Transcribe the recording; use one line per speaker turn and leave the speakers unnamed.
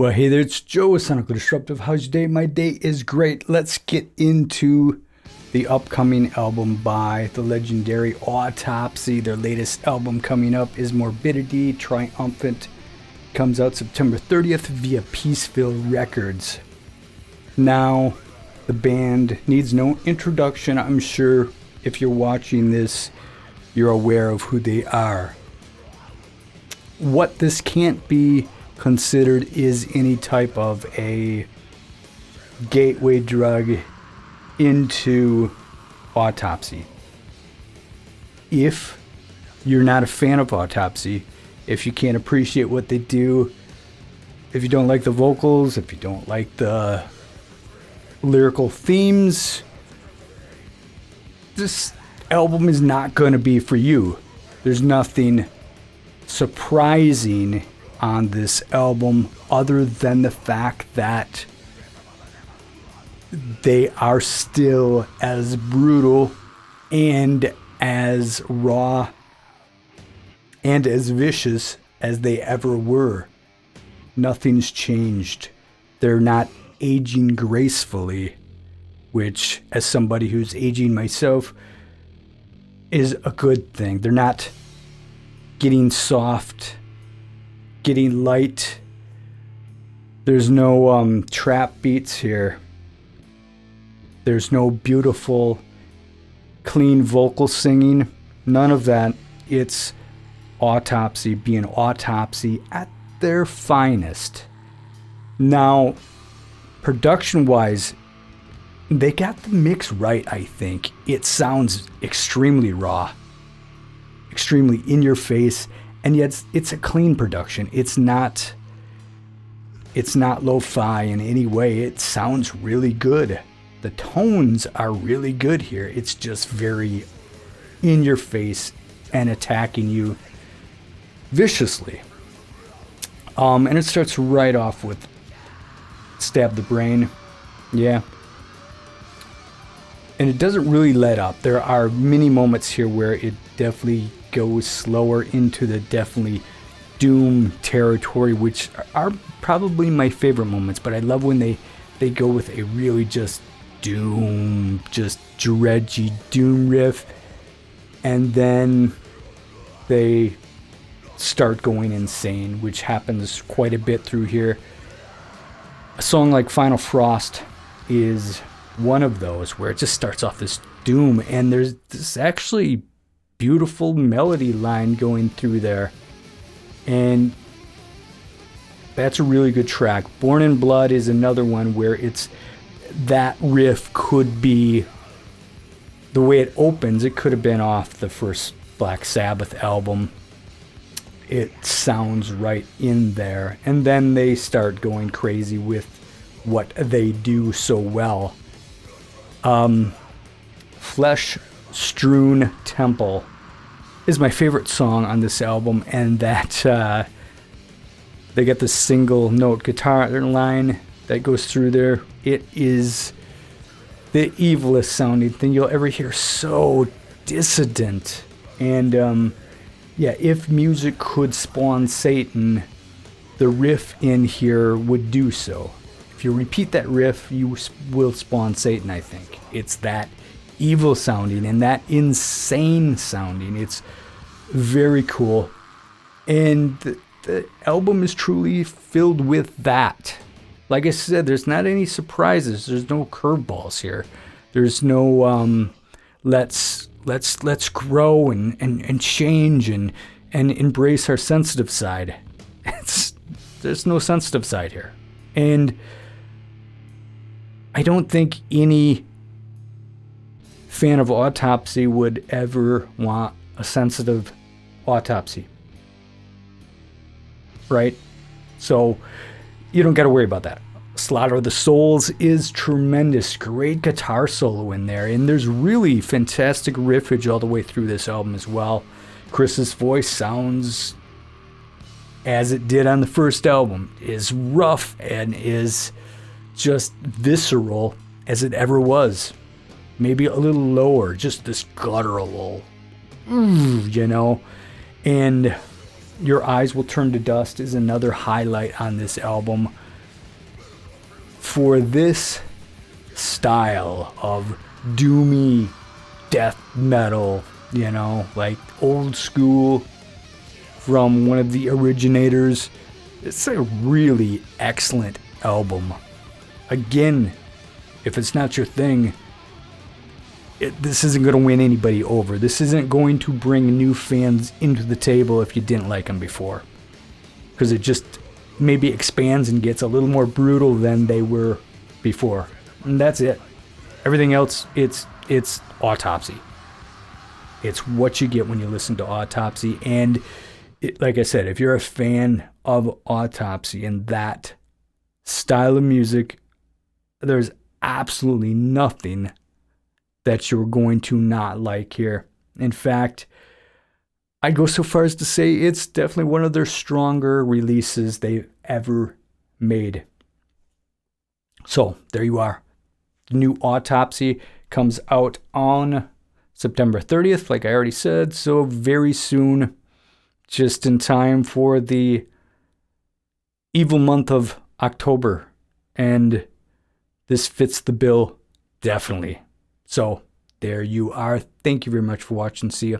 Well, hey there, it's Joe with Sonical Disruptive. How's your day? My day is great. Let's get into the upcoming album by the legendary Autopsy. Their latest album coming up is Morbidity Triumphant. Comes out September 30th via Peaceville Records. Now, the band needs no introduction. I'm sure if you're watching this, you're aware of who they are. What this can't be considered is any type of a gateway drug into Autopsy. If you're not a fan of Autopsy, if you can't appreciate what they do, if you don't like the vocals, if you don't like the lyrical themes, this album is not going to be for you. There's nothing surprising on this album other than the fact that they are still as brutal and as raw and as vicious as they ever were. Nothing's changed. They're not aging gracefully, which, as somebody who's aging myself, is a good thing. They're not getting soft, getting light. There's no trap beats here. There's no beautiful, clean vocal singing. None of that. It's Autopsy being Autopsy at their finest. Now, production-wise, they got the mix right, I think. It sounds extremely raw, extremely in your face, and yet it's a clean production. It's not lo-fi in any way. It sounds really good. The tones are really good here. It's just very in your face and attacking you viciously. And it starts right off with Stab the Brain. Yeah. And it doesn't really let up. There are many moments here where it definitely goes slower into the definitely doom territory, which are probably my favorite moments. But I love when they go with a really just doom, just dredgy doom riff, and then they start going insane, which happens quite a bit through here. A song like Final Frost is one of those where it just starts off this doom, and there's this actually beautiful melody line going through there, and that's a really good track. Born in Blood is another one where it's that riff could be the way it opens. It could have been off the first Black Sabbath album. It sounds right in there, and then they start going crazy with what they do so well. Flesh Strewn Temple is my favorite song on this album, and that they get the single note guitar line that goes through there. It is the evilest sounding thing you'll ever hear. So dissident. And yeah, if music could spawn Satan, the riff in here would do so. If you repeat that riff, you will spawn Satan, I think. It's that evil sounding and that insane sounding. It's very cool. And the album is truly filled with that. Like I said, there's not any surprises. There's no curveballs here. There's no let's grow and change and embrace our sensitive side. There's no sensitive side here. And I don't think any fan of Autopsy would ever want a sensitive Autopsy. Right? So you don't got to worry about that. Slaughter of the Souls is tremendous. Great guitar solo in there. And there's really fantastic riffage all the way through this album as well. Chris's voice sounds as it did on the first album. Is rough and is just visceral as it ever was. Maybe a little lower. Just this guttural, you know. And Your Eyes Will Turn to Dust is another highlight on this album. for this style of doomy death metal, you know, like old school from one of the originators, it's a really excellent album. Again, if it's not your thing, this isn't going to win anybody over. This isn't going to bring new fans into the table if you didn't like them before. Because it just maybe expands and gets a little more brutal than they were before. And that's it. Everything else, it's Autopsy. It's what you get when you listen to Autopsy. And like I said, if you're a fan of Autopsy and that style of music, there's absolutely nothing that you're going to not like here. In fact, I'd go so far as to say it's definitely one of their stronger releases they've ever made. So there you are. The new Autopsy comes out on September 30th, like I already said, so very soon, just in time for the evil month of October. And this fits the bill, definitely. So there you are. Thank you very much for watching. See ya.